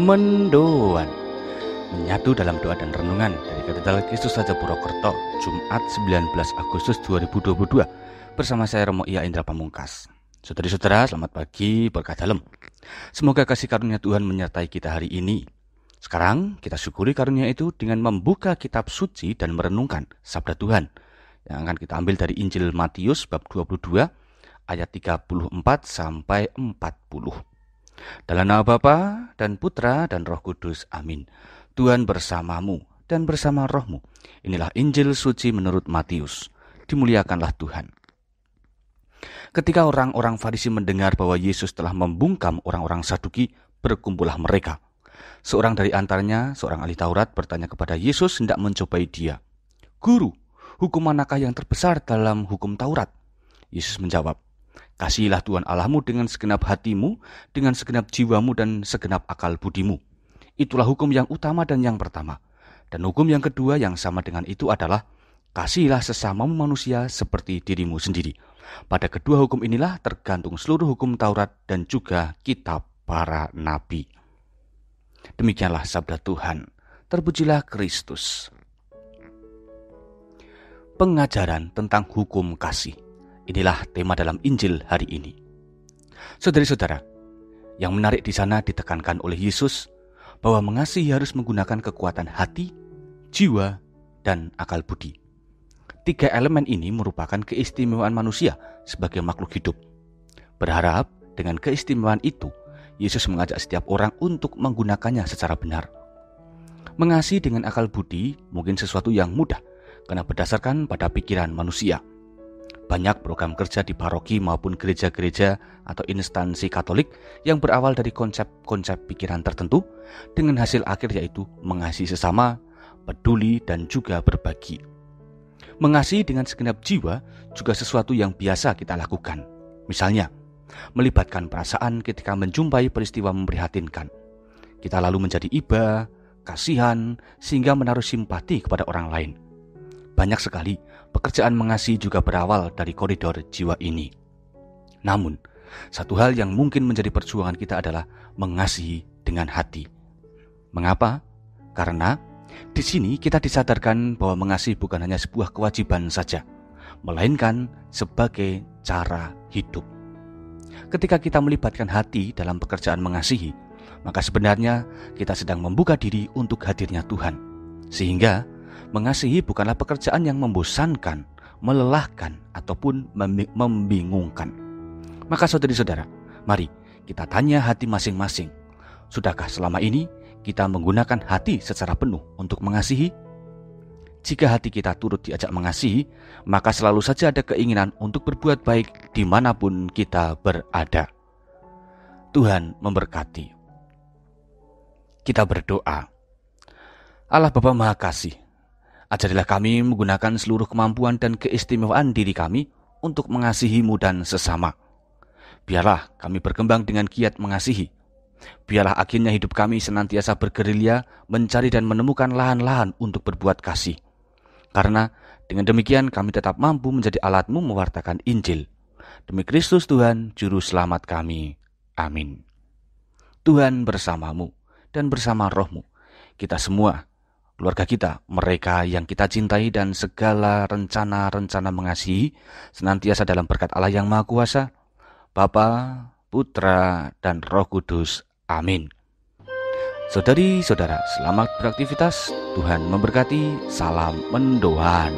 Mendoan menyatu dalam doa dan renungan dari Katedral Kristus Raja Purwokerto, Jumat 19 Agustus 2022 bersama saya Romo Ia Indra Pamungkas. Saudara-saudara, selamat pagi, berkah dalam. Semoga kasih karunia Tuhan menyertai kita hari ini. Sekarang kita syukuri karunia itu dengan membuka kitab suci dan merenungkan sabda Tuhan yang akan kita ambil dari Injil Matius bab 22 ayat 34 sampai 40. Dalam nama Bapa dan Putra dan Roh Kudus. Amin. Tuhan bersamamu dan bersama rohmu. Inilah Injil suci menurut Matius. Dimuliakanlah Tuhan. Ketika orang-orang Farisi mendengar bahwa Yesus telah membungkam orang-orang Saduki, berkumpullah mereka. Seorang dari antaranya, seorang ahli Taurat, bertanya kepada Yesus hendak mencobai dia. Guru, hukum manakah yang terbesar dalam hukum Taurat? Yesus menjawab, kasihilah Tuhan Allahmu dengan segenap hatimu, dengan segenap jiwamu dan segenap akal budimu. Itulah hukum yang utama dan yang pertama. Dan hukum yang kedua yang sama dengan itu adalah, kasihilah sesamamu manusia seperti dirimu sendiri. Pada kedua hukum inilah tergantung seluruh hukum Taurat dan juga kitab para nabi. Demikianlah sabda Tuhan. Terpujilah Kristus. Pengajaran tentang hukum kasih. Inilah tema dalam Injil hari ini. Saudara-saudara, yang menarik di sana ditekankan oleh Yesus bahwa mengasihi harus menggunakan kekuatan hati, jiwa, dan akal budi. Tiga elemen ini merupakan keistimewaan manusia sebagai makhluk hidup. Berharap dengan keistimewaan itu, Yesus mengajak setiap orang untuk menggunakannya secara benar. Mengasihi dengan akal budi mungkin sesuatu yang mudah karena berdasarkan pada pikiran manusia. Banyak program kerja di paroki maupun gereja-gereja atau instansi Katolik yang berawal dari konsep-konsep pikiran tertentu dengan hasil akhir yaitu mengasihi sesama, peduli, dan juga berbagi. Mengasihi dengan segenap jiwa juga sesuatu yang biasa kita lakukan. Misalnya, melibatkan perasaan ketika menjumpai peristiwa memprihatinkan. Kita lalu menjadi iba, kasihan, sehingga menaruh simpati kepada orang lain. Banyak sekali pekerjaan mengasihi juga berawal dari koridor jiwa ini. Namun, satu hal yang mungkin menjadi perjuangan kita adalah mengasihi dengan hati. Mengapa? Karena di sini kita disadarkan bahwa mengasihi bukan hanya sebuah kewajiban saja, melainkan sebagai cara hidup. Ketika kita melibatkan hati dalam pekerjaan mengasihi, maka sebenarnya kita sedang membuka diri untuk hadirnya Tuhan. Sehingga mengasihi bukanlah pekerjaan yang membosankan, melelahkan, ataupun membingungkan. Maka saudari-saudara, mari kita tanya hati masing-masing. Sudahkah selama ini kita menggunakan hati secara penuh untuk mengasihi? Jika hati kita turut diajak mengasihi, maka selalu saja ada keinginan untuk berbuat baik dimanapun kita berada. Tuhan memberkati. Kita berdoa. Allah Bapa Maha Kasih, ajarilah kami menggunakan seluruh kemampuan dan keistimewaan diri kami untuk mengasihi-Mu dan sesama. Biarlah kami berkembang dengan giat mengasihi. Biarlah akhirnya hidup kami senantiasa bergerilya mencari dan menemukan lahan-lahan untuk berbuat kasih. Karena dengan demikian kami tetap mampu menjadi alat-Mu mewartakan Injil. Demi Kristus Tuhan, Juru Selamat kami. Amin. Tuhan bersamamu dan bersama rohmu. Kita semua, keluarga kita, mereka yang kita cintai dan segala rencana-rencana mengasihi senantiasa dalam berkat Allah yang Maha Kuasa, Bapa, Putra, dan Roh Kudus. Amin. Saudari-saudara, selamat beraktivitas. Tuhan memberkati. Salam mendoan.